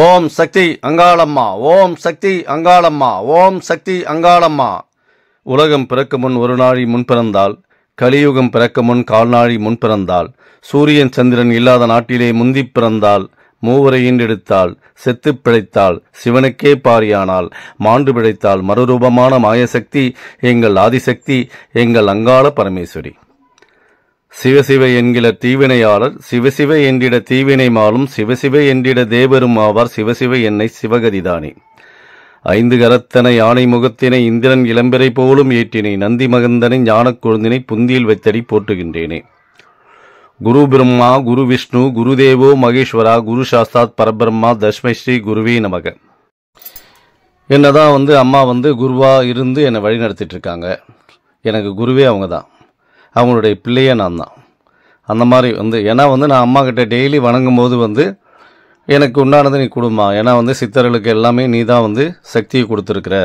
ஓம் சக்தி அங்காளம்மா, ஓம் சக்தி அங்காளம்மா, ஓம் சக்தி அங்காளம்மா. உலகம் பிறக்க முன் ஒரு நாழி முன் பிறந்தாள், கலியுகம் பிறக்க முன் கால்நாழி முன் பிறந்தாள், சூரியன் சந்திரன் இல்லாத நாட்டிலே முந்தி பிறந்தாள், மூவரை ஈண்டெடுத்தாள், செத்துப் பிழைத்தாள், சிவனுக்கே பாரியானாள், மாண்டு பிழைத்தாள், மறுரூபமான மாயசக்தி எங்கள் ஆதிசக்தி, எங்கள் அங்காள பரமேஸ்வரி. சிவசிவ என்கிற தீவினையாளர், சிவசிவ என்றிட தீவினை மாலும், சிவசிவ என்றிட தேவரும் ஆவார், சிவசிவ என்னை சிவகதிதானே. ஐந்து கரத்தனை யானை முகத்தினை இந்திரன் இளம்பிறை போலும் ஏற்றினை, நந்தி மகந்தனை ஞானக் கொழுந்தினை புந்தியில் வைத்தடி போற்றுகின்றேனே. குரு பிரம்மா, குரு விஷ்ணு, குருதேவோ மகேஸ்வரா, குரு சாஸ்தாத் பரபிரம்மா, தஸ்மை ஸ்ரீ குருவே நமக. என்னதான் அம்மா குருவா இருந்து என்னை வழி நடத்திட்டு இருக்காங்க. எனக்கு குருவே அவங்க தான், அவங்களுடைய பிள்ளையே நான் தான். அந்த மாதிரி ஏன்னா நான் அம்மா கிட்ட டெய்லி வணங்கும் போது எனக்கு உண்டானது நீ கொடுமா, ஏன்னா சித்தர்களுக்கு எல்லாமே நீ தான் சக்தியை கொடுத்துருக்குற,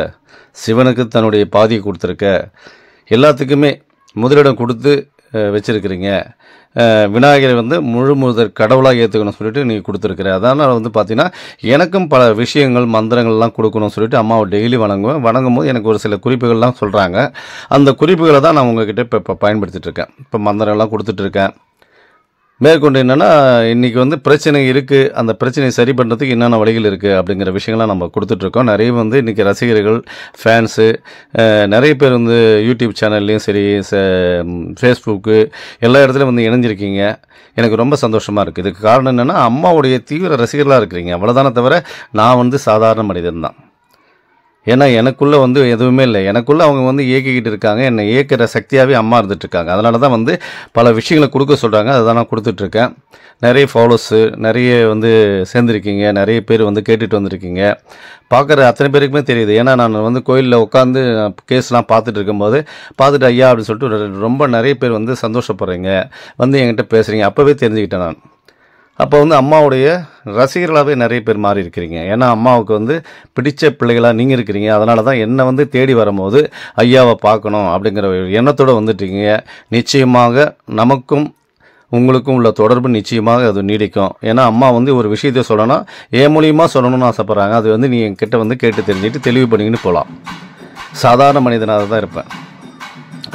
சிவனுக்கு தன்னுடைய பாதியை கொடுத்துருக்க, எல்லாத்துக்குமே முதலிடம் கொடுத்து வச்சிருக்கிறீங்க, விநாயகரை முழு முதற் கடவுளாக ஏற்றுக்கணும்னு சொல்லிட்டு நீ கொடுத்துருக்குற. அதனால் பார்த்தீங்கன்னா எனக்கும் பல விஷயங்கள் மந்திரங்கள்லாம் கொடுக்கணும்னு சொல்லிட்டு அம்மாவை டெய்லி வணங்கும் போது எனக்கு ஒரு சில குறிப்புகள்லாம் சொல்கிறாங்க. அந்த குறிப்புகளை தான் நான் உங்ககிட்ட இப்போ பயன்படுத்திட்டு இருக்கேன். இப்போ மந்திரங்கள்லாம் கொடுத்துட்ருக்கேன். மேற்கொண்டு என்னென்னா இன்றைக்கி பிரச்சனை இருக்குது, அந்த பிரச்சனையை சரி பண்ணுறதுக்கு என்னென்ன வழிகள் இருக்குது அப்படிங்கிற விஷயங்கள்லாம் நம்ம கொடுத்துட்ருக்கோம். நிறைய இன்றைக்கி ரசிகர்கள், ஃபேன்ஸு நிறைய பேர் யூடியூப் சேனல்லையும் சரி, ஃபேஸ்புக்கு எல்லா இடத்துலையும் இணைஞ்சிருக்கீங்க. எனக்கு ரொம்ப சந்தோஷமாக இருக்குது. இதுக்கு காரணம் என்னென்னா அம்மாவுடைய தீவிர ரசிகர்களாக இருக்கிறீங்க, அவ்வளோதானே தவிர நான் சாதாரண மனிதன் தான். ஏன்னா எனக்குள்ளே எதுவுமே இல்லை, எனக்குள்ளே அவங்க இயக்கிக்கிட்டு இருக்காங்க, என்னை இயக்கிற சக்தியாகவே அம்மா இருந்துகிட்ருக்காங்க. அதனால தான் பல விஷயங்களை கொடுக்க சொல்கிறாங்க, அதை தான் நான் கொடுத்துட்ருக்கேன். நிறைய ஃபாலோஸு நிறைய சேர்ந்துருக்கீங்க, நிறைய பேர் கேட்டுட்டு வந்திருக்கீங்க. பார்க்குற அத்தனை பேருக்குமே தெரியுது. ஏன்னா நான் கோயிலில் உட்காந்து கேஸ்லாம் பார்த்துட்டு இருக்கும்போது பார்த்துட்டு ஐயா அப்படின்னு சொல்லிட்டு ரொம்ப நிறைய பேர் சந்தோஷப்படுறீங்க, என்கிட்ட பேசுகிறீங்க. அப்போவே தெரிஞ்சுக்கிட்டேன் நான். அப்போ அம்மாவுடைய ரசிகர்களாகவே நிறைய பேர் மாறி இருக்கிறீங்க. ஏன்னா அம்மாவுக்கு பிடிச்ச பிள்ளைகளாக நீங்கள் இருக்கிறீங்க. அதனால தான் என்னை தேடி வரும்போது ஐயாவை பார்க்கணும் அப்படிங்கிற எண்ணத்தோடு வந்துட்டீங்க. நிச்சயமாக நமக்கும் உங்களுக்கும் உள்ள தொடர்பு நிச்சயமாக அது நீடிக்கும். ஏன்னா அம்மா ஒரு விஷயத்தை சொல்லணும், என் மூலியமாக சொல்லணும்னு ஆசைப்பட்றாங்க. அது நீ என்கிட்ட கேட்டு தெரிஞ்சுட்டு தெளிவு பண்ணிக்கின்னு போகலாம். சாதாரண மனிதனாக தான் இருப்பேன்.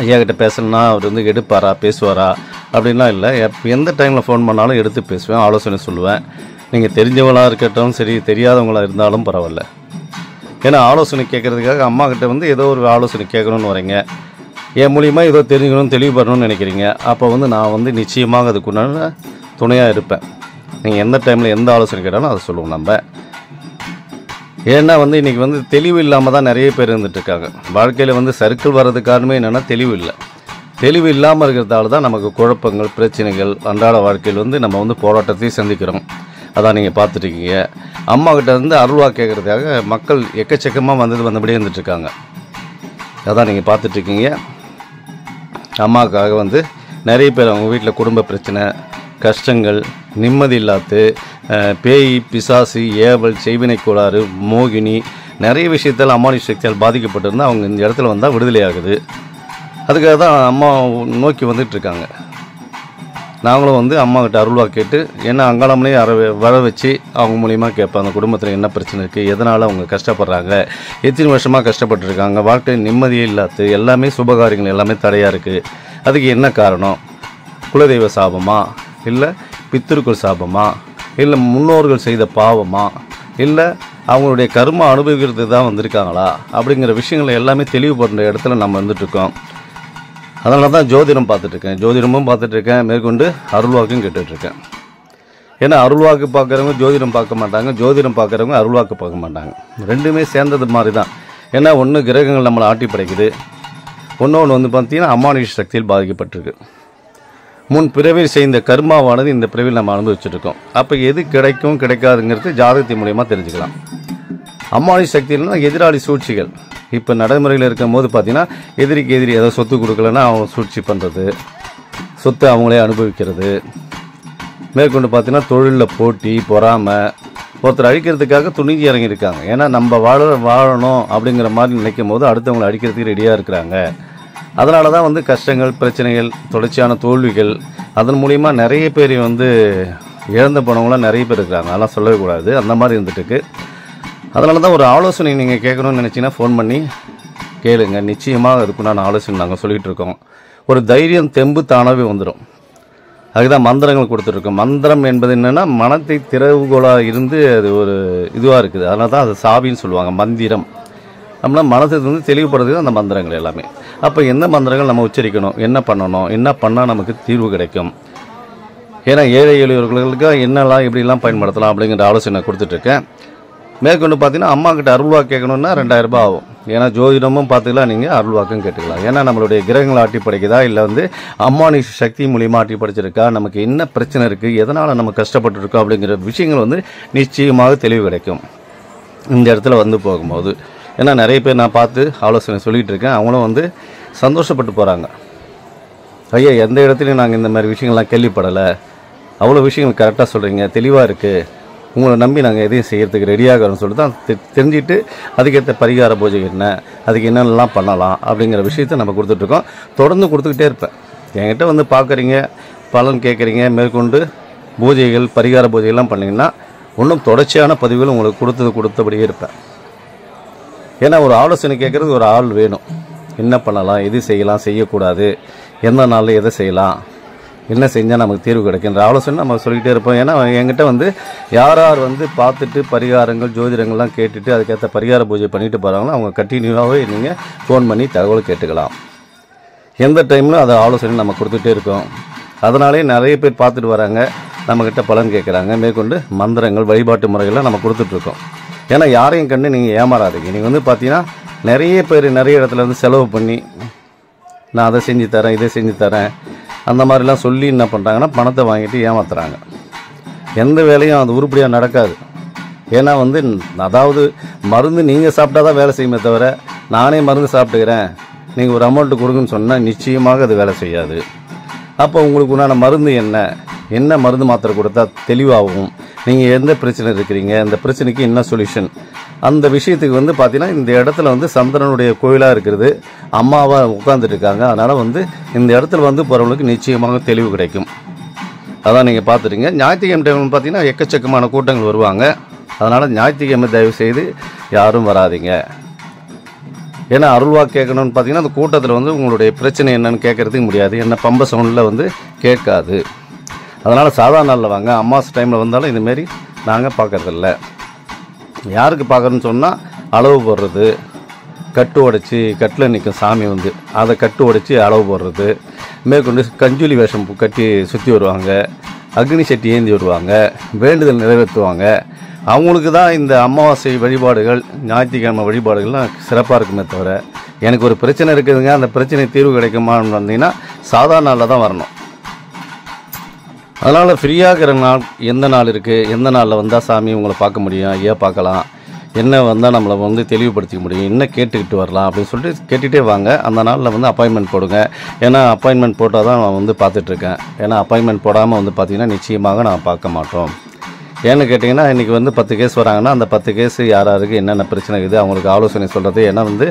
ஐயா கிட்ட பேசணுன்னா அவர் எடுப்பாரா, பேசுவாரா அப்படின்லாம் இல்லை. எந்த டைமில் ஃபோன் பண்ணாலும் எடுத்து பேசுவேன், ஆலோசனை சொல்லுவேன். நீங்கள் தெரிஞ்சவங்களாக இருக்கட்டும் சரி, தெரியாதவங்களாக இருந்தாலும் பரவாயில்ல. ஏன்னா ஆலோசனை கேட்குறதுக்காக அம்மா கிட்ட ஏதோ ஒரு ஆலோசனை கேட்கணும்னு வரீங்க, என் மூலியமாக ஏதோ தெரிஞ்சுக்கணும்னு தெளிவு பண்ணணும்னு நினைக்கிறீங்க. அப்போ நான் நிச்சயமாக அதுக்குண்டான துணையாக இருப்பேன். நீங்கள் எந்த டைமில் எந்த ஆலோசனை கேட்டாலும் அதை சொல்லுவோம் நம்ம. ஏன்னா இன்றைக்கி தெளிவு இல்லாமல் தான் நிறைய பேர் இருந்துகிட்ருக்காங்க. வாழ்க்கையில் சர்க்கிள் வர்றதுக்கு காரணமே என்னென்னா தெளிவு இல்லை. தெளிவு இல்லாமல் இருக்கிறதால தான் நமக்கு குழப்பங்கள், பிரச்சனைகள், அன்றாட வாழ்க்கையில் நம்ம போராட்டத்தையும் சந்திக்கிறோம். அதான் நீங்கள் பார்த்துட்ருக்கீங்க. அம்மா கிட்ட அருள்வா கேட்குறதுக்காக மக்கள் எக்கச்சக்கமாக வந்தபடியே இருந்துகிட்ருக்காங்க. அதான் நீங்கள் பார்த்துட்ருக்கீங்க. அம்மாவுக்காக நிறைய பேர் அவங்க வீட்டில் குடும்ப பிரச்சனை, கஷ்டங்கள், நிம்மதி இல்லாது, பேய், பிசாசு, ஏவல், செய்வினை கோளாறு, மோகினி, நிறைய விஷயத்தால் அம்மாவுடைய சக்தியால் பாதிக்கப்பட்டிருந்தால் அவங்க இந்த இடத்துல வந்தால் விடுதலை ஆகுது. அதுக்காக தான் அம்மா நோக்கி வந்துட்டுருக்காங்க. நாங்களும் அம்மாக்கிட்ட அருள்வா கேட்டு என்ன அங்காளம்லேயே வர வச்சு அவங்க மூலிமா கேட்பேன். அந்த குடும்பத்தில் என்ன பிரச்சனை இருக்குது, எதனால் அவங்க கஷ்டப்படுறாங்க, எத்தனை வருஷமாக கஷ்டப்பட்டுருக்காங்க, வாழ்க்கை நிம்மதியே இல்லாது, எல்லாமே சுபகாரியங்கள் எல்லாமே தடையாக இருக்குது, அதுக்கு என்ன காரணம்? குலதெய்வ சாபமா, இல்லை பித்திருக்கள் சாபமா, இல்லை முன்னோர்கள் செய்த பாவமா, இல்லை அவங்களுடைய கர்ம அனுபவிக்கிறது தான் வந்திருக்காங்களா அப்படிங்கிற விஷயங்களை எல்லாமே தெளிவு பண்ணுற இடத்துல நம்ம வந்துட்டுருக்கோம். அதனால தான் ஜோதிடம் பார்த்துட்ருக்கேன், ஜோதிடமும் பார்த்துட்ருக்கேன், மேற்கொண்டு அருள்வாக்கும் கேட்டுட்ருக்கேன். ஏன்னா அருள்வாக்கு பார்க்குறவங்க ஜோதிடம் பார்க்க மாட்டாங்க, ஜோதிடம் பார்க்குறவங்க அருள்வாக்கு பார்க்க மாட்டாங்க. ரெண்டுமே சேர்ந்தது மாதிரி தான். ஏன்னா ஒன்று கிரகங்கள் நம்மளை ஆட்டி படைக்குது, ஒன்று பார்த்தீங்கன்னா அமானுஷ சக்தியில் பாதிக்கப்பட்டிருக்கு. முன் பிறவியில் செய்த கர்மாவானது இந்த பிறவியில் நம்ம அனுபவிச்சுட்ருக்கோம். அப்போ எது கிடைக்கும் கிடைக்காதுங்கிறது ஜாதகத்தின் மூலியமாக தெரிஞ்சுக்கலாம். அம்மானுஷ சக்தியில்னா எதிராளி சூழ்ச்சிகள். இப்போ நடைமுறையில் இருக்கும் போது பார்த்தீங்கன்னா எதிரிக்கு எதிரி ஏதோ சொத்து கொடுக்கலன்னா அவங்க சூழ்ச்சி பண்ணுறது, சொத்தை அவங்களே அனுபவிக்கிறது, மேற்கொண்டு பார்த்தீங்கன்னா தொழிலில் போட்டி, பொறாமை, ஒருத்தர் அழிக்கிறதுக்காக துணிஞ்சு இறங்கியிருக்காங்க. ஏன்னா நம்ம வாழணும் அப்படிங்கிற மாதிரி நினைக்கும் போது அடுத்தவங்களை அழிக்கிறதுக்கு ரெடியாக இருக்கிறாங்க. அதனால தான் கஷ்டங்கள், பிரச்சனைகள், தொடர்ச்சியான தோல்விகள், அதன் மூலிமா நிறைய பேர் இழந்து போனவங்களாம் நிறைய பேர் இருக்கிறாங்க, அதெல்லாம் சொல்லவே கூடாது. அந்த மாதிரி இருந்துட்டு அதனால தான் ஒரு ஆலோசனை நீங்கள் கேட்கணும்னு நினச்சிங்கன்னா ஃபோன் பண்ணி கேளுங்க. நிச்சயமாக அதுக்குண்டான ஆலோசனை நாங்கள் சொல்லிகிட்டு இருக்கோம். ஒரு தைரியம் தெம்பு தானாகவே வந்துடும். அதுதான் மந்திரங்கள் கொடுத்துட்ருக்கோம். மந்திரம் என்பது என்னென்னா மனத்தை திறவுகோலாக இருந்து அது ஒரு இதுவாக இருக்குது. அதனால தான் அது சாவின்னு சொல்லுவாங்க. மந்திரம் நம்மளா மனதை வந்து தெளிவுபடுறதுக்கு அந்த மந்திரங்கள் எல்லாமே. அப்போ எந்த மந்திரங்கள் நம்ம உச்சரிக்கணும், என்ன பண்ணணும், என்ன பண்ணால் நமக்கு தீர்வு கிடைக்கும், ஏன்னா ஏழை எளியவர்களுக்கு என்னெல்லாம் எப்படிலாம் பயன்படுத்தலாம் அப்படிங்கிற ஆலோசனை கொடுத்துட்ருக்கேன். மேற்கொண்டு பார்த்தீங்கன்னா அம்மா கிட்ட அருள்வாக்கு கேட்கணுன்னா 2000 ரூபாய் ஆகும். ஏன்னா ஜோதிடமும் பார்த்துக்கலாம், நீங்கள் அருள்வாக்கும் கேட்டுக்கலாம். ஏன்னா நம்மளுடைய கிரகங்களை ஆட்டி படைக்குதா இல்லை வந்து அம்மானி சக்தி மூலியமாக ஆட்டி படைச்சிருக்கா, நமக்கு என்ன பிரச்சனை இருக்குது, எதனால் நம்ம கஷ்டப்பட்டுருக்கோம் அப்படிங்கிற விஷயங்கள் வந்து நிச்சயமாக தெளிவு கிடைக்கும் இந்த இடத்துல வந்து போகும்போது. ஏன்னா நிறைய பேர் நான் பார்த்து ஆலோசனை சொல்லிகிட்டு இருக்கேன், அவங்களும் வந்து சந்தோஷப்பட்டு போகிறாங்க. ஐயா எந்த இடத்துலையும் நாங்கள் இந்த மாதிரி விஷயங்கள்லாம் கேள்விப்படலை, அவ்வளோ விஷயங்கள் கரெக்டாக சொல்கிறீங்க, தெளிவாக இருக்குது, உங்களை நம்பி நாங்கள் எதையும் செய்கிறதுக்கு ரெடியாகிறோம்னு சொல்லிட்டு தான் தெரிஞ்சுட்டு அதுக்கேற்ற பரிகார பூஜை என்ன, அதுக்கு என்னென்னலாம் பண்ணலாம் அப்படிங்கிற விஷயத்தை நம்ம கொடுத்துட்ருக்கோம். தொடர்ந்து கொடுத்துக்கிட்டே இருப்பேன். என்கிட்ட வந்து பார்க்குறீங்க, பலன் கேட்குறீங்க, மேற்கொண்டு பூஜைகள் பரிகார பூஜைகள்லாம் பண்ணிங்கன்னா இன்னும் தொடர்ச்சியான பதிவுகள் உங்களுக்கு கொடுத்தபடியே இருப்பேன். ஏன்னா ஒரு ஆலோசனை கேட்குறது ஒரு ஆள் வேணும். என்ன பண்ணலாம், எது செய்யலாம், செய்யக்கூடாது, எந்த நாளில் எதை செய்யலாம், என்ன செஞ்சால் நமக்கு தீர்வு கிடைக்கின்ற ஆலோசனை நம்ம சொல்லிக்கிட்டே இருப்போம். ஏன்னா என்கிட்ட வந்து யார் வந்து பார்த்துட்டு பரிகாரங்கள் ஜோதிடங்கள்லாம் கேட்டுட்டு அதுக்கேற்ற பரிகார பூஜை பண்ணிட்டு போகிறாங்களோ அவங்க கண்டினியூவாகவே நீங்கள் ஃபோன் பண்ணி தகவல் கேட்டுக்கலாம். எந்த டைமில் அதை ஆலோசனை நம்ம கொடுத்துட்டே இருக்கோம். அதனாலே நிறைய பேர் பார்த்துட்டு வராங்க, நம்மக்கிட்ட பலன் கேட்குறாங்க. மேற்கொண்டு மந்திரங்கள் வழிபாட்டு முறைகள்லாம் நம்ம கொடுத்துட்ருக்கோம். ஏன்னா யாரையும் கண்டு நீங்கள் ஏமாறாதீங்க. நீங்கள் வந்து பார்த்தீங்கன்னா நிறைய பேர் நிறைய இடத்துல வந்து செலவு பண்ணி நான் அதை செஞ்சு தரேன், இதை செஞ்சு தரேன் அந்த மாதிரிலாம் சொல்லி என்ன பண்ணுறாங்கன்னா பணத்தை வாங்கிட்டு ஏமாத்துறாங்க. எந்த வேலையும் அது உருப்படியாக நடக்காது. ஏன்னா வந்து அதாவது மருந்து நீங்கள் சாப்பிட்டா தான் வேலை செய்யுமே தவிர நானே மருந்து சாப்பிட்டுக்கிறேன் நீங்கள் ஒரு அமௌண்ட்டு கொடுக்குன்னு சொன்னால் நிச்சயமாக அது வேலை செய்யாது. அப்போ உங்களுக்கு உண்டான மருந்து என்ன மருந்து மாத்திரை கொடுத்தா தெளிவாகும், நீங்கள் எந்த பிரச்சனை இருக்கிறீங்க, அந்த பிரச்சனைக்கு என்ன சொல்யூஷன், அந்த விஷயத்துக்கு வந்து பார்த்தீங்கன்னா இந்த இடத்துல வந்து சந்திரனுடைய கோயிலாக இருக்கிறது, அம்மாவாக உட்காந்துட்டு இருக்காங்க. அதனால் வந்து இந்த இடத்துல வந்து போகிறவங்களுக்கு நிச்சயமாக தெளிவு கிடைக்கும். அதான் நீங்கள் பார்த்துட்டீங்க. ஞாயிற்றுக்கிழமை டைம் பார்த்தீங்கன்னா எக்கச்சக்கமான கூட்டங்கள் வருவாங்க. அதனால் ஞாயிற்றுக்கிழமை தயவு செய்து யாரும் வராதிங்க. ஏன்னா அருள்வாக்கு கேட்கணும்னு பார்த்தீங்கன்னா அந்த கூட்டத்தில் வந்து உங்களுடைய பிரச்சனை என்னன்னு கேட்கறதுக்கு முடியாது, என்ன பம்ப சவுண்டில் வந்து கேட்காது. அதனால் சாதாரண நாளில் வாங்க. அமாவாசை டைமில் வந்தாலும் இதுமாரி நாங்கள் பார்க்கறதில்ல. யாருக்கு பார்க்குறோன்னு சொன்னால் அளவு போடுறது, கட்டு உடைச்சி கட்டில் நிற்கும் சாமி வந்து அதை கட்டு உடைச்சி அளவு போடுறது, மேற்கொண்டு கஞ்சுலி வேஷம் கட்டி சுற்றி வருவாங்க, அக்னி சட்டி ஏந்தி வருவாங்க, வேண்டுதல் நிறைவேற்றுவாங்க. அவங்களுக்கு தான் இந்த அமாவாசை வழிபாடுகள் ஞாயிற்றுக்கிழமை வழிபாடுகள்லாம் சிறப்பாக இருக்குமே தவிர எனக்கு ஒரு பிரச்சனை இருக்குதுங்க அந்த பிரச்சனை தீர்வு கிடைக்குமான்னு வந்தீங்கன்னா சாதாரண நாளில் தான் வரணும். அதனால் ஃப்ரீயாகிற நாள் எந்த நாள் இருக்குது, எந்த நாளில் வந்தால் சாமி உங்களை பார்க்க முடியும், ஐயா பார்க்கலாம், என்ன வந்தால் நம்மளை வந்து தெளிவுபடுத்திக்க முடியும், என்ன கேட்டுக்கிட்டு வரலாம் அப்படின்னு சொல்லிட்டு கேட்டுகிட்டே வாங்க. அந்த நாளில் வந்து அப்பாயின்மெண்ட் போடுங்க. ஏன்னா அப்பாயின்மெண்ட் போட்டால் தான் நான் வந்து பார்த்துட்ருக்கேன். ஏன்னா அப்பாயின்மெண்ட் போடாமல் வந்து பார்த்திங்கன்னா நிச்சயமாக நான் பார்க்க மாட்டோம். ஏன்னு கேட்டிங்கன்னா இன்றைக்கி வந்து 10 கேஸ் வராங்கன்னா அந்த 10 கேஸ் யாருக்கு என்னென்ன பிரச்சனை இருக்குது அவங்களுக்கு ஆலோசனை சொல்கிறது. ஏன்னா வந்து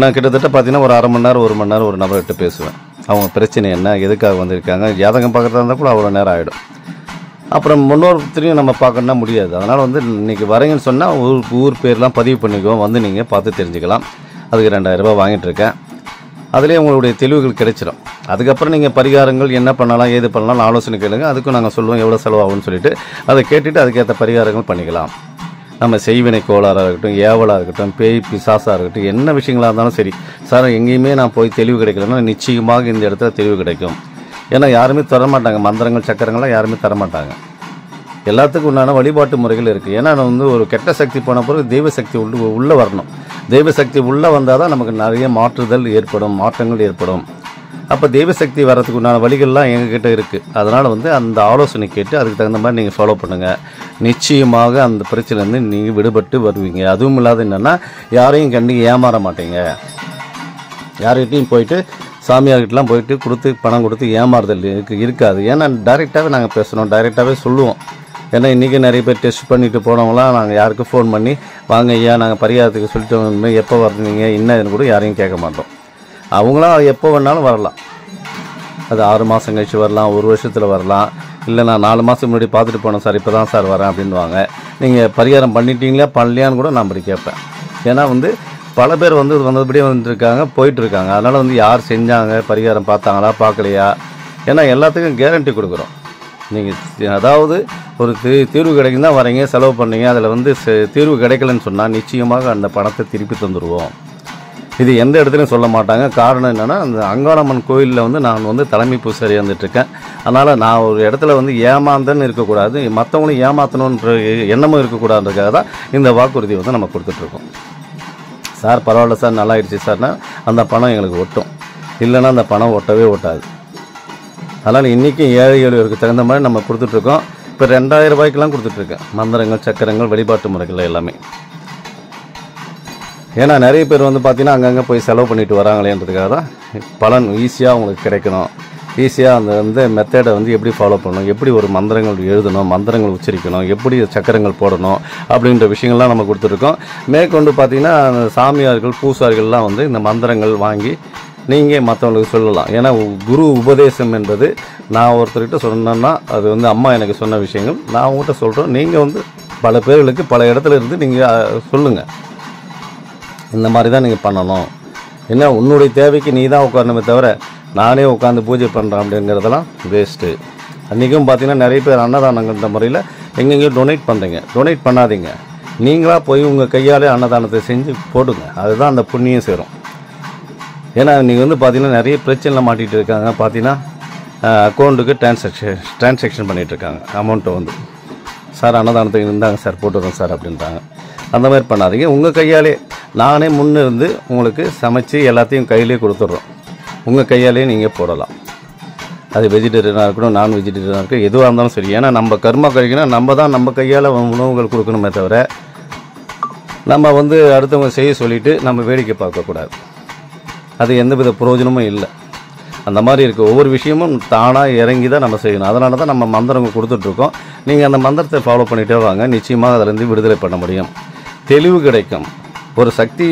நான் கிட்டத்தட்ட பார்த்திங்கன்னா ஒரு 1/2 மணி நேரம் 1 மணி நேரம் ஒரு நபர்கிட்ட பேசுவேன். அவங்க பிரச்சனை என்ன, எதுக்காக வந்திருக்காங்க, ஜாதகம் பார்க்குறதா இருந்தால் கூட அவ்வளோ நேரம் ஆகிடும். அப்புறம் முன்னோர்த்தையும் நம்ம பார்க்கணுன்னா முடியாது. அதனால் வந்து இன்றைக்கி வரீங்கன்னு சொன்னால் ஊர் பேர்லாம் பதிவு பண்ணிக்குவோம், வந்து நீங்கள் பார்த்து தெரிஞ்சுக்கலாம். அதுக்கு 2000 ரூபாய் வாங்கிட்டுருக்கேன். அதிலே உங்களுடைய தெளிவுகள் கிடைச்சிடும். அதுக்கப்புறம் நீங்கள் பரிகாரங்கள் என்ன பண்ணலாம் ஏது பண்ணலாம் ஆலோசனை கேளுங்க. அதுக்கும் நாங்கள் சொல்லுவோம் எவ்வளோ செலவாகும்னு சொல்லிட்டு அதை கேட்டுட்டு அதுக்கேற்ற பரிகாரங்கள் பண்ணிக்கலாம். நம்ம செய்வினை கோளாறாக இருக்கட்டும், ஏவலாக இருக்கட்டும், பேய் பிசாசாக இருக்கட்டும், என்ன விஷயங்களாக இருந்தாலும் சரி சார் எங்கேயுமே நான் போய் தெளிவு கிடைக்கலன்னா நிச்சயமாக இந்த இடத்துல தெளிவு கிடைக்கும். ஏன்னா யாருமே தரமாட்டாங்க, மந்திரங்கள் சக்கரங்கள்லாம் யாருமே தரமாட்டாங்க. எல்லாத்துக்கும் உண்டான வழிபாட்டு முறைகள் இருக்குது. ஏன்னா வந்து ஒரு கெட்ட சக்தி போன பிறகு தெய்வ சக்தி உள்ளே வரணும். தெய்வ சக்தி உள்ளே வந்தால் தான் நமக்கு நிறைய மாற்றுதல் ஏற்படும், மாற்றங்கள் ஏற்படும். அப்போ தெய்வ சக்தி வர்றதுக்கு உண்டான வழிகள்லாம் எங்ககிட்ட இருக்குது. அதனால் வந்து அந்த ஆலோசனை கேட்டு அதுக்கு தகுந்த மாதிரி நீங்கள் ஃபாலோ பண்ணுங்கள். நிச்சயமாக அந்த பிரச்சனைலேருந்து நீங்கள் விடுபட்டு வருவீங்க. அதுவும் இல்லாத என்னென்னா யாரையும் கண்டு ஏமாற மாட்டீங்க. யார்கிட்டையும் போயிட்டு சாமியார்கிட்டலாம் போயிட்டு பணம் கொடுத்து ஏமாறுதல் இருக்காது. ஏன்னா டைரெக்டாகவே நாங்கள் பேசுகிறோம், டைரெக்டாகவே சொல்லுவோம். ஏன்னா இன்றைக்கி நிறைய பேர் டெஸ்ட் பண்ணிவிட்டு போனவங்களாம் நாங்கள் யாருக்கும் ஃபோன் பண்ணி வாங்க ஐயா நாங்கள் பரிகாரத்துக்கு சொல்லிட்டு எப்போ வர்றீங்க என்னன்னு கூட யாரையும் கேட்க மாட்டோம். அவங்களாம் எப்போ வேணாலும் வரலாம். அது 6 மாதம் கழிச்சு வரலாம், 1 வருஷத்தில் வரலாம், இல்லை நான் 4 மாதம் முன்னாடி பார்த்துட்டு போனேன் சார், இப்போ தான் சார் வரேன் அப்படின்வாங்க. நீங்கள் பரிகாரம் பண்ணிட்டீங்களா பண்ணலையான்னு கூட நான் அப்படி கேட்பேன். ஏன்னா வந்து பல பேர் வந்து வந்தபடியே வந்துட்டுருக்காங்க, போயிட்டுருக்காங்க. அதனால் வந்து யார் செஞ்சாங்க, பரிகாரம் பார்த்தாங்களா பார்க்கலையா, ஏன்னா எல்லாத்துக்கும் கேரண்டி கொடுக்குறோம். நீங்கள் அதாவது ஒரு தீர்வு கிடைக்கும் தான் வரீங்க, செலவு பண்ணீங்க, அதில் வந்து தீர்வு கிடைக்கலன்னு சொன்னால் நிச்சயமாக அந்த பணத்தை திருப்பி தந்துடுவோம். இது எந்த இடத்துலையும் சொல்ல மாட்டாங்க. காரணம் என்னென்னா, அந்த அங்காளம்மன் கோயிலில் வந்து நான் வந்து தலைமை பூசாரி வந்துட்டுருக்கேன். அதனால் நான் ஒரு இடத்துல வந்து ஏமாந்தன்னு இருக்கக்கூடாது, மற்றவங்களும் ஏமாற்றணுன்ற எண்ணமும் இருக்கக்கூடாதுன்றதுக்காக தான் இந்த வாக்குறுதி வந்து நம்ம கொடுத்துட்ருக்கோம். சார் பரவாயில்ல சார், நல்லா ஆயிடுச்சு சார்னா அந்த பணம் எங்களுக்கு ஒட்டும், இல்லைன்னா அந்த பணம் ஒட்டவே ஒட்டாது. அதனால் இன்றைக்கும் ஏழை எளியோருக்கு தகுந்த மாதிரி நம்ம கொடுத்துட்ருக்கோம். இப்போ 2000 ரூபாய்க்கெலாம் கொடுத்துட்ருக்கேன், மந்திரங்கள், சக்கரங்கள், வழிபாட்டு முறைகள் எல்லாமே. ஏன்னா நிறைய பேர் வந்து பார்த்திங்கன்னா அங்கங்கே போய் செலவு பண்ணிட்டு வராங்களேன்றதுக்காக தான் பலன் ஈஸியாக அவங்களுக்கு கிடைக்கணும். ஈஸியாக அந்த வந்து மெத்தடை வந்து எப்படி ஃபாலோ பண்ணணும், எப்படி ஒரு மந்திரங்கள் எழுதணும், மந்திரங்கள் உச்சரிக்கணும், எப்படி சக்கரங்கள் போடணும் அப்படின்ற விஷயங்கள்லாம் நம்ம கொடுத்துருக்கோம். மேற்கொண்டு பார்த்திங்கன்னா சாமியார்கள், பூசாரிகள்லாம் வந்து இந்த மந்திரங்கள் வாங்கி நீங்கள் மற்றவங்களுக்கு சொல்லலாம். ஏன்னா குரு உபதேசம் என்பது நான் ஒருத்தர்கிட்ட சொன்னேன்னா அது வந்து அம்மா எனக்கு சொன்ன விஷயங்கள் நான் அவங்ககிட்ட சொல்கிறோம். நீங்கள் வந்து பல பேர்களுக்கு பல இடத்துல இருந்து நீங்கள் சொல்லுங்கள், இந்த மாதிரி தான் நீங்கள் பண்ணணும். ஏன்னா உன்னுடைய தேவைக்கு நீ தான் உட்காரணுமே தவிர நானே உட்காந்து பூஜை பண்ணுறேன் அப்படிங்கிறதெல்லாம் வேஸ்ட்டு. அன்றைக்கும் பார்த்தீங்கன்னா நிறைய பேர் அன்னதானங்கிற முறையில் எங்கெங்கேயும் டொனேட் பண்ணுறீங்க. டொனேட் பண்ணாதீங்க, நீங்களாக போய் உங்கள் கையாலே அன்னதானத்தை செஞ்சு போடுங்க, அதுதான் அந்த புண்ணியம் சேரும். ஏன்னா நீங்கள் வந்து பார்த்தீங்கன்னா நிறைய பிரச்சனைலாம் மாட்டிகிட்டு இருக்காங்க. பார்த்தீங்கன்னா அக்கௌண்ட்டுக்கு டிரான்சாக்ஷன் பண்ணிகிட்ருக்காங்க. அமௌண்ட்டை வந்து சார் அன்னதானத்துக்கு இருந்தாங்க சார் போட்டுறோம் சார் அப்படின்றாங்க. அந்த மாதிரி பண்ணாதீங்க. உங்கள் கையாலே நானே முன்னே இருந்து உங்களுக்கு சமைச்சு எல்லாத்தையும் கையிலே கொடுத்துட்றோம், உங்கள் கையாலே நீங்கள் போடலாம். அது வெஜிடேரியனாக இருக்கணும், நான் வெஜிடேரியனாக இருக்கணும், எதுவாக இருந்தாலும் சரி. ஏன்னா நம்ம கர்மா கழிக்கணும், நம்ம தான் நம்ம கையால் உணவுகள் கொடுக்கணுமே தவிர நம்ம வந்து அடுத்தவங்க செய்ய சொல்லிவிட்டு நம்ம வேடிக்கை பார்க்கக்கூடாது. அது எந்தவித பிரயோஜனமும் இல்லை. அந்த மாதிரி இருக்குது. ஒவ்வொரு விஷயமும் தானாக இறங்கி தான் நம்ம செய்யணும். அதனால தான் நம்ம மந்திரங்கள் கொடுத்துட்ருக்கோம். நீங்கள் அந்த மந்திரத்தை ஃபாலோ பண்ணிகிட்டே வாங்க, நிச்சயமாக அதிலேருந்து விடுதலை பண்ண முடியும், தெளிவு கிடைக்கும். ஒரு சக்தி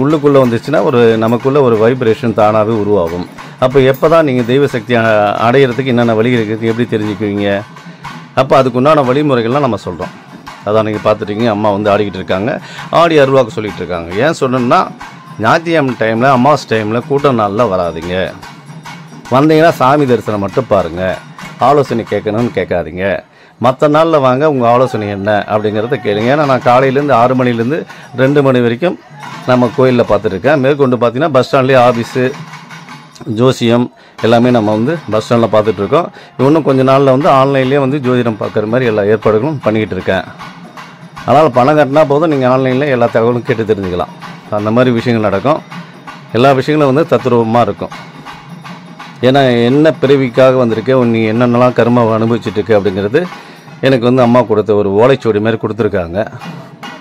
உள்ளுக்குள்ளே வந்துச்சுன்னா நமக்குள்ளே ஒரு வைப்ரேஷன் தானாகவே உருவாகும். அப்போ எப்போ தான் நீங்கள் தெய்வ சக்தி அடையிறதுக்கு என்னென்ன வழி இருக்குது எப்படி தெரிஞ்சுக்குவீங்க? அப்போ அதுக்குண்டான வழிமுறைகள்லாம் நம்ம சொல்கிறோம். அதான் நீங்கள் பார்த்துட்டீங்க, அம்மா வந்து ஆடிக்கிட்டு இருக்காங்க, ஆடி அருள்வாக்கு சொல்லிகிட்டு இருக்காங்க. ஏன் சொன்னோன்னா, ஞாயிற்றுக்கிழமை டைமில் அமாவாசை டைமில் கூட்டம் நாளில் வராதிங்க. வந்தீங்கன்னா சாமி தரிசனம் மட்டும் பாருங்கள், ஆலோசனை கேட்கணும்னு கேட்காதீங்க. மற்ற நாளில் வாங்க, உங்கள் ஆலோசனை என்ன அப்படிங்கிறத கேளுங்க. ஏன்னா நான் காலையிலேருந்து 6 மணிலேருந்து 2 மணி வரைக்கும் நம்ம கோயிலில் பார்த்துட்ருக்கேன். மேற்கொண்டு பார்த்தீங்கன்னா பஸ் ஸ்டாண்ட்லேயே ஆஃபீஸு, ஜோசியம் எல்லாமே நம்ம வந்து பஸ் ஸ்டாண்டில் பார்த்துட்ருக்கோம். இன்னும் கொஞ்சம் நாளில் வந்து ஆன்லைன்லேயே வந்து ஜோதிடம் பார்க்குற மாதிரி எல்லா ஏற்பாடுகளும் பண்ணிக்கிட்டு இருக்கேன். அதனால் பணம் கட்டினா போதும், நீங்கள் ஆன்லைனில் எல்லா தகவலும் கேட்டு தெரிஞ்சுக்கலாம். அந்த மாதிரி விஷயங்கள் நடக்கும். எல்லா விஷயங்களும் வந்து தத்ரூபமாக இருக்கும். ஏன்னா என்ன பிறவிக்காக வந்திருக்கேன், நீ என்னென்னலாம் கர்ம அனுபவிச்சுட்டு அப்படிங்கிறது எனக்கு வந்து அம்மா கொடுத்த ஒரு ஓலைச்சுவடி மாதிரி கொடுத்துருக்காங்க.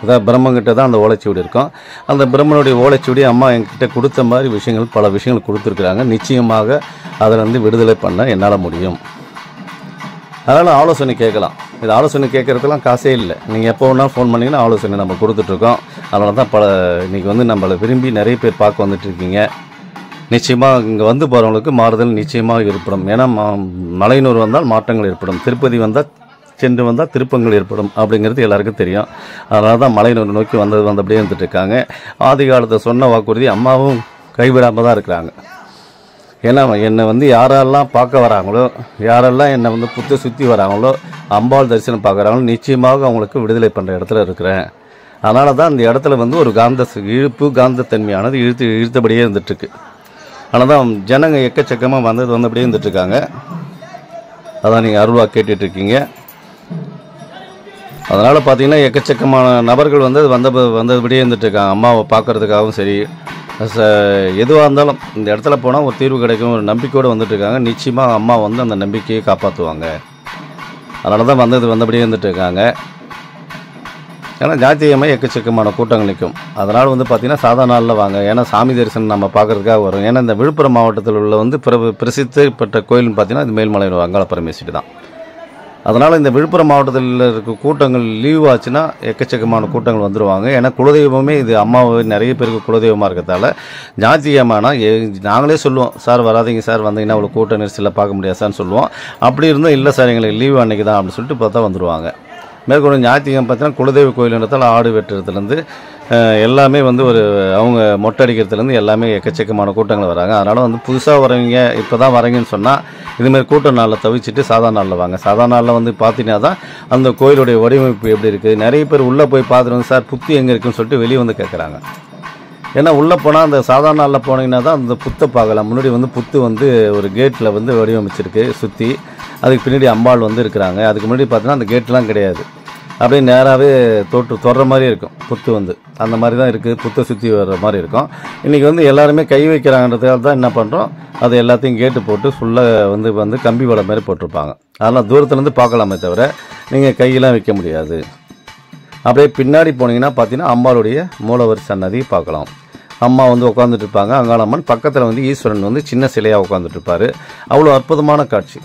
அதான் பிரம்மங்கிட்ட தான் அந்த ஓலைச்சுவடி இருக்கும். அந்த பிரம்மனுடைய ஓலைச்சுவடி அம்மா என்கிட்ட கொடுத்த மாதிரி விஷயங்கள் பல விஷயங்கள் கொடுத்துருக்குறாங்க. நிச்சயமாக அதில் வந்து விடுதலை பண்ண என்னால் முடியும். அதனால் ஆலோசனை கேட்கலாம். இது ஆலோசனை கேட்குறதுலாம் காசே இல்லை. நீங்கள் எப்போ வேணாலும் ஃபோன் பண்ணிங்கன்னா ஆலோசனை நம்ம கொடுத்துட்ருக்கோம். அதனால தான் இன்றைக்கி வந்து நம்மளை விரும்பி நிறைய பேர் பார்க்க வந்துட்டுருக்கீங்க. நிச்சயமாக இங்கே வந்து போகிறவங்களுக்கு மாறுதல் நிச்சயமாக ஏற்படும். ஏன்னா மலையனூர் வந்தால் மாற்றங்கள் ஏற்படும், திருப்பதி வந்தால் சென்று வந்தால் திருப்பங்கள் ஏற்படும் அப்படிங்கிறது எல்லாருக்கும் தெரியும். அதனால தான் மலையனூர் நோக்கி வந்தபடியே இருந்துட்டு இருக்காங்க. ஆதி காலத்தை சொன்ன வாக்குறுதி அம்மாவும் கைவிடாமல் தான் இருக்கிறாங்க. ஏன்னா என்னை வந்து யாரெல்லாம் பார்க்க வராங்களோ, யாரெல்லாம் என்னை வந்து புத்த சுற்றி வராங்களோ, அம்பாள் தரிசனம் பார்க்குறாங்களோ, நிச்சயமாக அவங்களுக்கு விடுதலை பண்ணுற இடத்துல இருக்கிறேன். அதனால தான் இந்த இடத்துல வந்து ஒரு காந்தத்தன்மையானது இழுத்தபடியே இருந்துகிட்ருக்கு. ஆனால் தான் ஜனங்க எக்கச்சக்கமாக வந்தபடியே இருந்துகிட்ருக்காங்க. அதான் நீங்கள் அருள்வா கேட்டுட்ருக்கீங்க. அதனால் பார்த்தீங்கன்னா எக்கச்சக்கமான நபர்கள் வந்து வந்தபடியே இருந்துகிட்ருக்காங்க. அம்மாவை பார்க்குறதுக்காகவும் சரி, எதுவாக இருந்தாலும் இந்த இடத்துல போனால் ஒரு தீர்வு கிடைக்கும் ஒரு நம்பிக்கையோடு வந்துட்டுருக்காங்க. நிச்சயமாக அம்மா வந்து அந்த நம்பிக்கையை காப்பாற்றுவாங்க. அதனால தான் வந்தபடியே இருந்துகிட்ருக்காங்க. ஏன்னா ஞாயிற்றுக்கிழமை எக்கச்சக்கமான கூட்டங்கள் நிற்கும். அதனால் வந்து பார்த்திங்கன்னா சாதா நாளில் வாங்க. ஏன்னா சாமி தரிசனம் நம்ம பார்க்குறதுக்காக வரும். ஏன்னா இந்த விழுப்புரம் மாவட்டத்தில் உள்ள வந்து பிரசித்தி பெற்ற கோயில்னு பார்த்திங்கன்னா இது மேல்மலையனூர் அங்காள பரமேஸ்வரி தான். அதனால் இந்த விழுப்புரம் மாவட்டத்தில் இருக்க கூட்டங்கள் லீவ் ஆச்சுன்னா எக்கச்சக்கமான கூட்டங்கள் வந்துடுவாங்க. ஏன்னா குலதெய்வமே இது அம்மாவை நிறைய பேருக்கு குலதெய்வமாக இருக்கிறதால ஞாயிற்றுக்கிழமைனா நாங்களே சொல்லுவோம், சார் வராதிங்க சார், வந்தீங்கன்னா அவ்வளோ கூட்ட நெரிசலில் பார்க்க முடியாது சார்னு சொல்லுவோம். அப்படி இருந்தும் இல்லை சார் எங்களுக்கு லீவு அன்றைக்கி தான் அப்படின்னு சொல்லிட்டு பார்த்தா வந்துடுவாங்க. மேற்கொண்டு ஞாயிற்றுக்கிழமை பார்த்தீங்கன்னா குலதெய்வ கோயிலுன்றதால் ஆடு வெட்டுறதுலேருந்து எல்லாமே வந்து ஒரு அவங்க மொட்டை அடிக்கிறதுலேருந்து எல்லாமே எக்கச்சக்கமான கூட்டங்கள் வராங்க. அதனால் வந்து புதுசாக வரவங்க இப்போ தான் வரீங்கன்னு சொன்னால் இதுமாதிரி கூட்ட நாளில் தவிச்சிட்டு சாதாரண நாளில் வாங்க. சாதாரண நாளில் வந்து பார்த்தீங்கன்னா தான் அந்த கோயிலுடைய வடிவமைப்பு எப்படி இருக்குது. நிறைய பேர் உள்ளே போய் பார்த்துட்டு வந்து சார் புத்து எங்கே இருக்குன்னு சொல்லிட்டு வெளியே வந்து கேட்குறாங்க. ஏன்னா உள்ளே போனால் அந்த சாதாரண நாளில் போனீங்கன்னா தான் அந்த புத்தை பார்க்கலாம். முன்னாடி வந்து புத்து வந்து ஒரு கேட்டில் வந்து வடிவமைச்சிருக்கு சுற்றி, அதுக்கு பின்னாடி அம்பாள் வந்து இருக்கிறாங்க. அதுக்கு முன்னாடி பார்த்தீங்கன்னா அந்த கேட்லாம் கிடையாது, அப்படியே நேராகவே தொடுற மாதிரி இருக்கும் புத்து வந்து. அந்த மாதிரி தான் இருக்குது, புத்தை சுற்றி வர்ற மாதிரி இருக்கும். இன்றைக்கி வந்து எல்லாருமே கை வைக்கிறாங்கன்றதுக்காக தான் என்ன பண்ணுறோம், அது எல்லாத்தையும் கேட்டு போட்டு ஃபுல்லாக வந்து கம்பி வலை மாதிரி போட்டிருப்பாங்க. அதெல்லாம் தூரத்துலேருந்து பார்க்கலாமே தவிர நீங்கள் கையெல்லாம் வைக்க முடியாது. அப்படியே பின்னாடி போனீங்கன்னா பார்த்தீங்கன்னா அம்பாளுடைய மூலவர் சன்னதி பார்க்கலாம். அம்மா வந்து உட்காந்துட்டு இருப்பாங்க, அங்காளம்மன் பக்கத்தில் வந்து ஈஸ்வரன் வந்து சின்ன சிலையாக உட்காந்துட்டு இருப்பார். அவ்வளோ அற்புதமான காட்சி.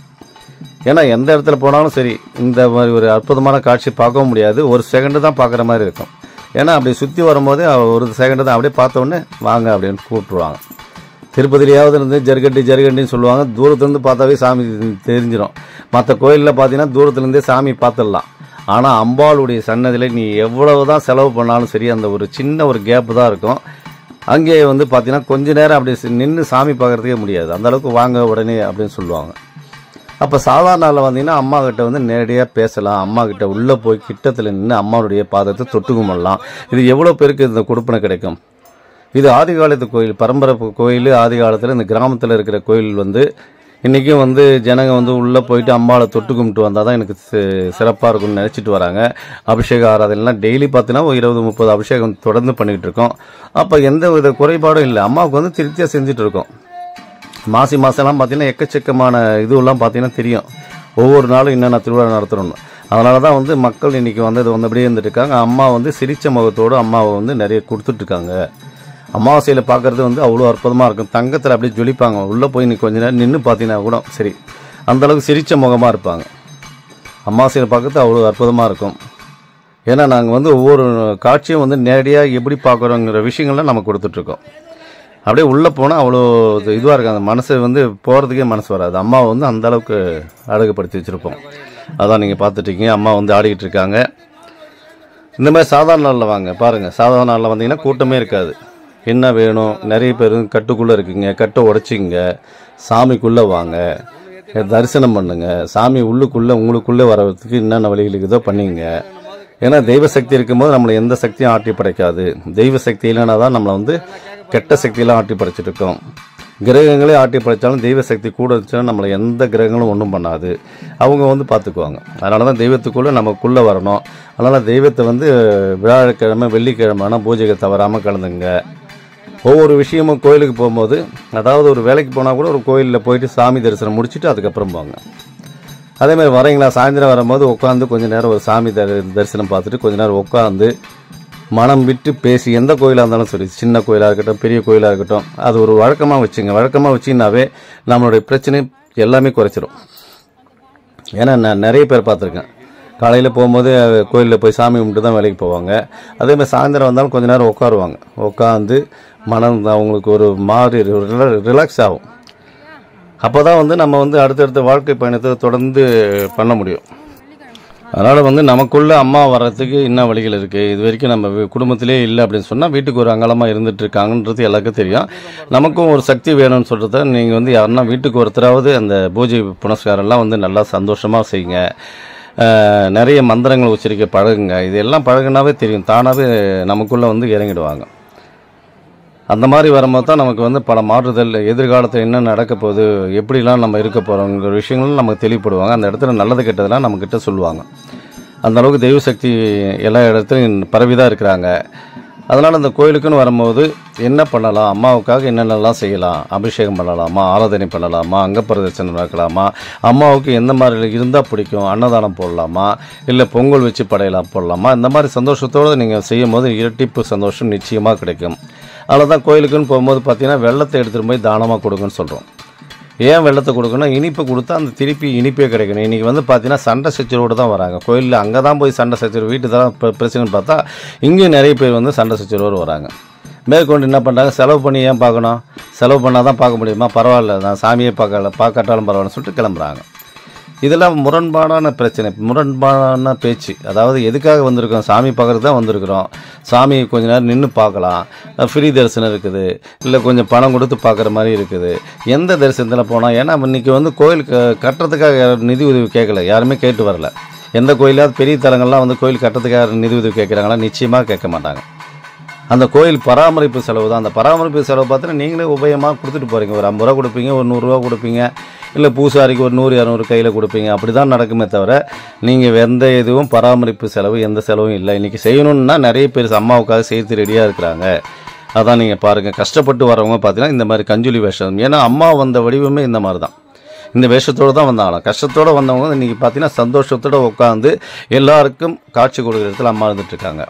ஏன்னா எந்த இடத்துல போனாலும் சரி இந்த மாதிரி ஒரு அற்புதமான காட்சி பார்க்கவும் முடியாது, ஒரு செகண்டு தான் பார்க்குற மாதிரி இருக்கும். ஏன்னா அப்படி சுற்றி வரும்போது ஒரு செகண்டு தான், அப்படியே பார்த்தோன்னே வாங்க அப்படின்னு கூப்பிட்டுருவாங்க. திருப்பதிலையாவது இருந்து ஜருகண்டின்னு சொல்லுவாங்க, தூரத்துலேருந்து பார்த்தாவே சாமி தெரிஞ்சிடும். மற்ற கோயிலில் பார்த்தீங்கன்னா தூரத்துலேருந்தே சாமி பார்த்துடலாம். ஆனால் அம்பாளுடைய சன்னதியில் நீ எவ்வளவு தான் செலவு பண்ணாலும் சரி அந்த ஒரு சின்ன ஒரு கேப்பு தான் இருக்கும். அங்கே வந்து பார்த்தீங்கன்னா கொஞ்ச நேரம் அப்படி நின்று சாமி பார்க்குறதுக்கே முடியாது, அந்தளவுக்கு வாங்க உடனே அப்படின்னு சொல்லுவாங்க. அப்போ சாதாரண நாளில் வந்தீங்கன்னா அம்மா கிட்ட வந்து நேரடியாக பேசலாம், அம்மா கிட்ட உள்ளே போய் கிட்டத்தில் நின்று அம்மாவுடைய பாதத்தை தொட்டு கும்பிடலாம். இது எவ்வளோ பேருக்கு இந்த கொடுப்பனை கிடைக்கும். இது ஆதி காலத்து கோயில், பரம்பரை கோயில். ஆதி காலத்தில் இந்த கிராமத்தில் இருக்கிற கோயில் வந்து இன்றைக்கும் வந்து ஜனங்க வந்து உள்ளே போயிட்டு அம்பாவை தொட்டு கும்பிட்டு வந்தால் தான் எனக்கு சிறப்பாக இருக்கும்னு நினச்சிட்டு வராங்க. அபிஷேக ஆராதனைலாம் டெய்லி பார்த்தீங்கன்னா 20-30 அபிஷேகம் தொடர்ந்து பண்ணிகிட்டு இருக்கோம். அப்போ எந்த வித குறைபாடும் இல்லை, அம்மாவுக்கு வந்து திருப்தியாக செஞ்சுட்டு இருக்கோம். மாதம்லாம் பார்த்தீங்கன்னா எக்கச்சக்கமான இதுவெல்லாம் பார்த்தீங்கன்னா தெரியும், ஒவ்வொரு நாளும் என்னென்ன திருவிழா நடத்துகிறோன்னு. அதனால தான் வந்து மக்கள் இன்றைக்கி வந்து இது வந்து அப்படியே இருந்துட்டுருக்காங்க. அம்மா வந்து சிரிச்ச முகத்தோடு அம்மாவை வந்து நிறைய கொடுத்துட்ருக்காங்க. அமாவாசையில் பார்க்குறது வந்து அவ்வளோ அற்புதமாக இருக்கும். தங்கத்தில் அப்படியே ஜொலிப்பாங்க. உள்ளே போய் நீ கொஞ்ச நேரம் நின்று பார்த்தீங்கன்னா கூட சரி, அந்தளவுக்கு சிரிச்ச முகமாக இருப்பாங்க. அமாவாசையில் பார்க்குறது அவ்வளோ அற்புதமாக இருக்கும். ஏன்னா நாங்கள் வந்து ஒவ்வொரு காட்சியும் வந்து நேரடியாக எப்படி பார்க்குறோங்கிற விஷயங்கள்லாம் நம்ம கொடுத்துட்ருக்கோம். அப்படியே உள்ளே போனால் அவ்வளோ இதுவாக இருக்கும், அந்த மனசு வந்து போகிறதுக்கே மனசு வராது. அம்மாவை வந்து அந்தளவுக்கு அழகுப்படுத்தி வச்சுருப்போம். அதான் நீங்கள் பார்த்துட்ருக்கீங்க, அம்மா வந்து ஆடிக்கிட்டு இருக்காங்க. இந்த மாதிரி சாதாரண நாளில் வாங்க பாருங்கள். சாதாரண நாளில் வந்தீங்கன்னா கூட்டமே இருக்காது. என்ன வேணும், நிறைய பேர் கட்டுக்குள்ளே இருக்குங்க, கட்டை உடச்சிங்க, சாமிக்குள்ளே வாங்க, தரிசனம் பண்ணுங்க, சாமி உள்ளுக்குள்ளே உங்களுக்குள்ளே வர்றதுக்கு என்னென்ன வழிகள் இருக்குதோ பண்ணிங்க. ஏன்னா தெய்வ சக்தி இருக்கும்போது நம்மளை எந்த சக்தியும் ஆட்டி படைக்காது. தெய்வ சக்தி இல்லைன்னா தான் நம்மளை வந்து கெட்ட சக்தியெல்லாம் ஆட்டி படைச்சிட்டு இருக்கோம். கிரகங்களே ஆட்டி படைத்தாலும் தெய்வ சக்தி கூட இருந்துச்சுன்னா நம்மளை எந்த கிரகங்களும் ஒன்றும் பண்ணாது, அவங்க வந்து பார்த்துக்குவாங்க. அதனால தான் தெய்வத்துக்குள்ளே நமக்குள்ளே வரணும். அதனால் தெய்வத்தை வந்து வியாழக்கிழமை வெள்ளிக்கிழமைனா பூஜைகள் தவறாமல் கலந்துங்க. ஒவ்வொரு விஷயமும் கோயிலுக்கு போகும்போது, அதாவது ஒரு வேலைக்கு போனால் கூட ஒரு கோயிலில் போயிட்டு சாமி தரிசனம் முடிச்சுட்டு அதுக்கப்புறம் போங்க. அதேமாதிரி வரீங்களா, சாயந்தரம் வரும்போது உட்காந்து கொஞ்சம் நேரம் ஒரு சாமி தரிசனம் பார்த்துட்டு கொஞ்சம் நேரம் உட்காந்து மனம் விட்டு பேசி, எந்த கோயிலாக இருந்தாலும் சரி, சின்ன கோயிலாக இருக்கட்டும் பெரிய கோயிலாக இருக்கட்டும், அது ஒரு வழக்கமாக வச்சுங்க. வழக்கமாக வச்சிங்கனாவே நம்மளுடைய பிரச்சனை எல்லாமே குறைச்சிடும். ஏன்னா நான் நிறைய பேர் பார்த்துருக்கேன், காலையில் போகும்போது கோயிலில் போய் சாமி கும்பிட்டு தான் வேலைக்கு போவாங்க. அதேமாதிரி சாயந்தரம் வந்தாலும் கொஞ்சம் நேரம் உட்காருவாங்க. உட்காந்து மனம் அவங்களுக்கு ஒரு மாதிரி ரிலாக்ஸ் ஆகும். அப்போ தான் வந்து நம்ம வந்து அடுத்தடுத்த வாழ்க்கை பயணத்தை தொடர்ந்து பண்ண முடியும். அதனால் வந்து நமக்குள்ளே அம்மா வர்றதுக்கு என்ன வழிகள் இருக்குது, இது வரைக்கும் நம்ம குடும்பத்திலே இல்லை அப்படின்னு சொன்னால் வீட்டுக்கு ஒரு அங்கலமாக இருந்துகிட்டு இருக்காங்கன்றது எல்லாருக்கும் தெரியும். நமக்கும் ஒரு சக்தி வேணும்னு சொல்கிறத நீங்கள் வந்து யாருன்னா வீட்டுக்கு ஒருத்தராவது அந்த பூஜை புனஸ்காரம்லாம் வந்து நல்லா சந்தோஷமாக செய்யுங்க. நிறைய மந்திரங்கள் உச்சரிக்க பழகுங்க. இதெல்லாம் பழகுனாவே தெரியும், தானாகவே நமக்குள்ளே வந்து இறங்கிடுவாங்க. அந்த மாதிரி வரும்போது தான் நமக்கு வந்து பல மாறுதல், எதிர்காலத்தில் என்ன நடக்க போகுது, எப்படிலாம் நம்ம இருக்க போகிறோங்கிற விஷயங்களும் நமக்கு தெளிவுபடுவாங்க. அந்த இடத்துல நல்லது கெட்டதெல்லாம் நம்மக்கிட்ட சொல்லுவாங்க. அந்த அளவுக்கு தெய்வ சக்தி எல்லா இடத்துலையும் பரவிதான் இருக்கிறாங்க. அதனால் அந்த கோயிலுக்குன்னு வரும்போது என்ன பண்ணலாம், அம்மாவுக்காக என்னென்னலாம் செய்யலாம், அபிஷேகம் பண்ணலாமா, ஆராதனை பண்ணலாமா, அங்கப்பிரதட்சணம் நடக்கலாமா, அம்மாவுக்கு எந்த மாதிரி இருந்தால் பிடிக்கும், அன்னதானம் போடலாமா, இல்லை பொங்கல் வச்சு படையலாம் போடலாமா, இந்த மாதிரி சந்தோஷத்தோடு நீங்கள் செய்யும் போது இரட்டிப்பு சந்தோஷம் நிச்சயமாக கிடைக்கும். அதில் தான் கோயிலுக்குன்னு போகும்போது பார்த்தீங்கன்னா வெள்ளத்தை எடுத்துகிட்டு போய் தானமாக கொடுங்கன்னு சொல்கிறோம். ஏன் வெள்ளத்தை கொடுக்கணும், இனிப்பு கொடுத்தா அந்த திருப்பி இனிப்பே கிடைக்கணும். இன்றைக்கி வந்து பார்த்தீங்கன்னா சண்டை சச்சரவோடு தான் வராங்க. கோயிலில் அங்கே தான் போய் சண்டை சச்சரவு, வீட்டு தான் பிரச்சனைன்னு பார்த்தா இங்கேயும் நிறைய பேர் வந்து சண்டை சச்சரவோடு வராங்க. மேற்கொண்டு என்ன பண்ணுறாங்க, செலவு பண்ணி ஏன் பார்க்கணும், செலவு பண்ணால் தான் பார்க்க முடியுமா, பரவாயில்ல நான் சாமியை பார்க்கட்டாலும் பரவாயில்லன்னு சொல்லிட்டு கிளம்புறாங்க. இதெல்லாம் முரண்பாடான பிரச்சனை, முரண்பாடான பேச்சு. அதாவது எதுக்காக வந்திருக்கோம், சாமி பார்க்குறது தான் வந்திருக்கிறோம். சாமி கொஞ்சம் நேரம் நின்று பார்க்கலாம், ஃப்ரீ தரிசனம் இருக்குது, இல்லை கொஞ்சம் பணம் கொடுத்து பார்க்குற மாதிரி இருக்குது. எந்த தரிசனத்தில் போனால், ஏன்னா இன்றைக்கி வந்து கோயில் கட்டுறதுக்காக நிதி உதவி கேட்கல, யாருமே கேட்டு வரல. எந்த கோயிலாவது பெரிய தலங்கள்லாம் வந்து கோயில் கட்டுறதுக்காக நிதி உதவி கேட்குறாங்களா, நிச்சயமாக கேட்க மாட்டாங்க. அந்த கோயில் பராமரிப்பு செலவு தான். அந்த பராமரிப்பு செலவு பார்த்தீங்கன்னா நீங்களே உபயமாக கொடுத்துட்டு போகிறீங்க. ஒரு 50 ரூபா கொடுப்பீங்க, ஒரு 100 ரூபா கொடுப்பீங்க, இல்லை பூசாரிக்கு ஒரு 100-200 கையில் கொடுப்பீங்க. அப்படி தான் நடக்குமே தவிர நீங்கள் எந்த இதுவும் பராமரிப்பு செலவு எந்த செலவும் இல்லை. இன்றைக்கி செய்யணுன்னா நிறைய பேர் அம்மாவுக்காக சேர்த்து ரெடியாக இருக்கிறாங்க. அதான் நீங்கள் பாருங்கள், கஷ்டப்பட்டு வரவங்க பார்த்தீங்கன்னா இந்த மாதிரி கஞ்சுலி வேஷம். ஏன்னா அம்மா வந்த வடிவமே இந்த மாதிரி தான், இந்த வேஷத்தோடு தான் வந்தாங்க. கஷ்டத்தோடு வந்தவங்க இன்றைக்கி பார்த்தீங்கன்னா சந்தோஷத்தோடு உட்காந்து எல்லாருக்கும் காட்சி கொடுக்குற இடத்துல அம்மா இருந்துகிட்ருக்காங்க.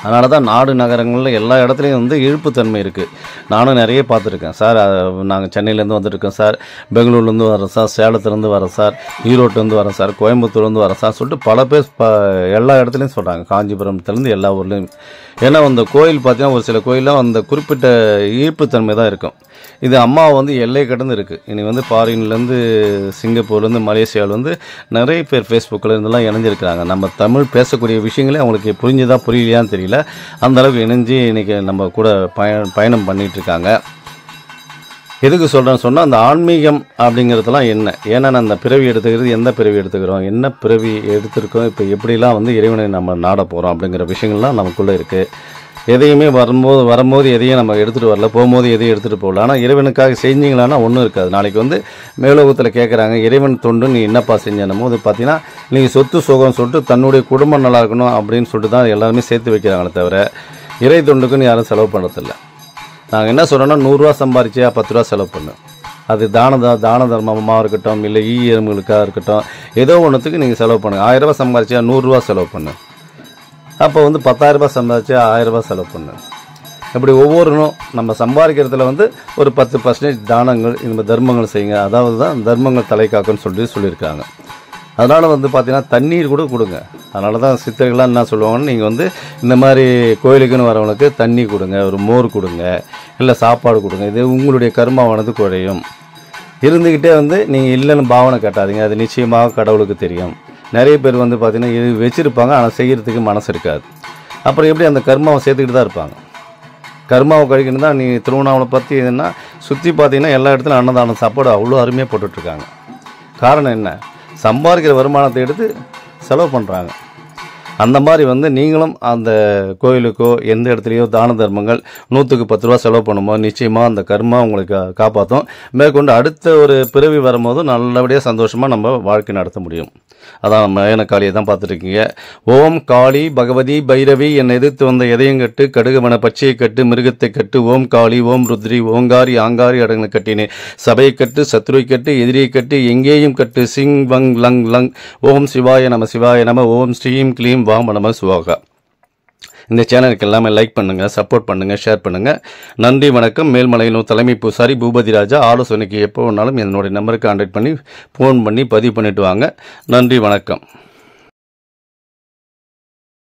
அதனால தான் நாடு நகரங்களில் எல்லா இடத்துலையும் வந்து இழுப்புத்தன்மை இருக்குது. நானும் நிறைய பார்த்துருக்கேன் சார். நாங்கள் சென்னையிலேருந்து வந்துருக்கோம் சார், பெங்களூர்லேருந்து வரோம் சார், சேலத்துலேருந்து வரோம் சார், ஈரோட்டிலேருந்து வரோம் சார், கோயம்புத்தூர்லேருந்து வரோம் சார் சொல்லிட்டு பல பேர் எல்லா இடத்துலையும் சொல்கிறாங்க, காஞ்சிபுரத்துலேருந்து எல்லா ஊர்லேயும். ஏன்னா அந்த கோயில் பார்த்தீங்கன்னா ஒரு சில கோயிலாம் அந்த குறிப்பிட்ட ஈர்ப்புத்தன்மை தான் இருக்கும். இது அம்மா வந்து எல்லை கடந்து இருக்குது. இனி வந்து ஃபாரின்லேருந்து, சிங்கப்பூர்லேருந்து, மலேசியாவிலேருந்து நிறைய பேர் ஃபேஸ்புக்கில் இருந்தெல்லாம் இணைஞ்சிருக்கிறாங்க. நம்ம தமிழ் பேசக்கூடிய விஷயங்களே அவங்களுக்கு புரிஞ்சுதா புரியலையான்னு தெரியல, அந்தளவுக்கு இணைஞ்சு இன்றைக்கி நம்ம கூட பயணம் பண்ணிகிட்ருக்காங்க. எதுக்கு சொல்கிறேன்னு சொன்னால், அந்த ஆன்மீகம் அப்படிங்கிறதுலாம் என்ன, ஏன்னா நான் அந்த பிறவி எடுத்துக்கிறது எந்த பிறவி எடுத்துக்கிறோம், என்ன பிறவி எடுத்துருக்கோம், இப்போ எப்படிலாம் வந்து இறைவனை நம்ம நாட போகிறோம் அப்படிங்கிற விஷயங்கள்லாம் நமக்குள்ளே இருக்குது. எதையுமே வரும்போது எதையும் நம்ம எடுத்துகிட்டு வரல, போகும்போது எதையும் எடுத்துகிட்டு போகல. ஆனால் இறைவனுக்காக செஞ்சீங்களான்னா ஒன்றும் இருக்காது. நாளைக்கு வந்து மேலோகத்தில் கேட்குறாங்க, இறைவன் தொண்டு நீ என்னப்பா செஞ்சனும் போது பார்த்தீங்கன்னா நீங்கள் சொத்து சுகம் சொல்லிட்டு தன்னுடைய குடும்பம் நல்லா இருக்கணும் அப்படின்னு சொல்லிட்டு தான் எல்லாருமே சேர்த்து வைக்கிறாங்களே தவிர இறை தொண்டுக்குன்னு யாரும் செலவு பண்ணுறதில்ல. நாங்கள் என்ன சொல்கிறோன்னா, 100 ரூபா சம்பாரிச்சியா 10 ரூபா செலவு பண்ணு. அது தான தர்மமாக இருக்கட்டும், இல்லை எறும்புகளுக்காக இருக்கட்டும், ஏதோ ஒன்றுத்துக்கு நீங்கள் செலவு பண்ணுங்கள். 1000 ரூபா சம்பாரிச்சியா 100 ரூபா செலவு பண்ணு. அப்போ வந்து 10,000 ரூபாய் சம்பாதிச்சு 1000 ரூபாய் செலவு பண்ணு. இப்படி ஒவ்வொருனும் நம்ம சம்பாதிக்கிறதுல வந்து ஒரு 10% தானங்கள், இந்த தர்மங்கள் செய்யுங்க. அதாவது தான் தர்மங்கள் தலை காக்குன்னு சொல்லியிருக்காங்க. அதனால் வந்து பார்த்தீங்கன்னா தண்ணீர் கூட கொடுங்க. அதனால தான் சித்தர்கள்லாம் என்ன சொல்லுவாங்கன்னு, நீங்கள் வந்து இந்த மாதிரி கோயிலுக்குன்னு வரவங்களுக்கு தண்ணி கொடுங்க, ஒரு மோர் கொடுங்க, இல்லை சாப்பாடு கொடுங்க. இது உங்களுடைய கர்மாவானது குறையும். இருந்துக்கிட்டே வந்து நீங்கள் இல்லைன்னு பாவனை கட்டாதீங்க, அது நிச்சயமாக கடவுளுக்கு தெரியும். நிறைய பேர் வந்து பார்த்திங்கன்னா இது வச்சுருப்பாங்க, ஆனால் செய்கிறதுக்கு மனசு இருக்காது. அப்புறம் எப்படி அந்த கர்மாவை சேர்த்துக்கிட்டு தான் இருப்பாங்க. கர்மாவை கழிக்கணும் தான். நீ திருவண்ணாமலை பற்றி எதுனா சுற்றி பார்த்தீங்கன்னா எல்லா இடத்துலையும் அன்னதானம் சாப்பாடு அவ்வளோ அருமையாக போட்டுட்ருக்காங்க. காரணம் என்ன, சம்பாதிக்கிற வருமானத்தை எடுத்து செலவு பண்ணுறாங்க. அந்த மாதிரி வந்து நீங்களும் அந்த கோயிலுக்கோ எந்த இடத்துலையோ தான தர்மங்கள் 100க்கு 10 ரூபா செலவு பண்ணும்போது நிச்சயமாக அந்த கர்மா உங்களுக்கு காப்பாற்றும். மேற்கொண்டு அடுத்த ஒரு பிறவி வரும்போது நல்லபடியாக சந்தோஷமாக நம்ம வாழ்க்கை நடத்த முடியும். அதான் மயான காளியை தான் பார்த்துருக்கீங்க. ஓம் காளி பகவதி பைரவி, என்னை எதிர்த்து வந்த எதையும் கட்டு, கடுகுமன பச்சையை கட்டு, மிருகத்தை கட்டு, ஓம் காளி ஓம் ருத்ரி ஓங்காரி ஆங்காரி அடங்கின கட்டினே, சபையை கட்டு, சத்ருவை கட்டு, எதிரியை கட்டு, எங்கேயும் கட்டு, சிங் வங் லங் லங். ஓம் சிவாய நம சிவாய நம, ஓம் ஸ்ரீம் க்ளீம் வாம் நம சுவாகா. இந்த சேனலுக்கு எல்லாமே லைக் பண்ணுங்கள், சப்போர்ட் பண்ணுங்கள், ஷேர் பண்ணுங்கள். நன்றி, வணக்கம். மேல்மலையினூர் தலைமை பூசாரி பூபதி ராஜா. ஆலோசனைக்கு எப்போ வேணாலும் என்னுடைய நம்பருக்கு கான்டாக்ட் பண்ணி ஃபோன் பண்ணி பதிவு பண்ணிவிட்டு வாங்க. நன்றி, வணக்கம்.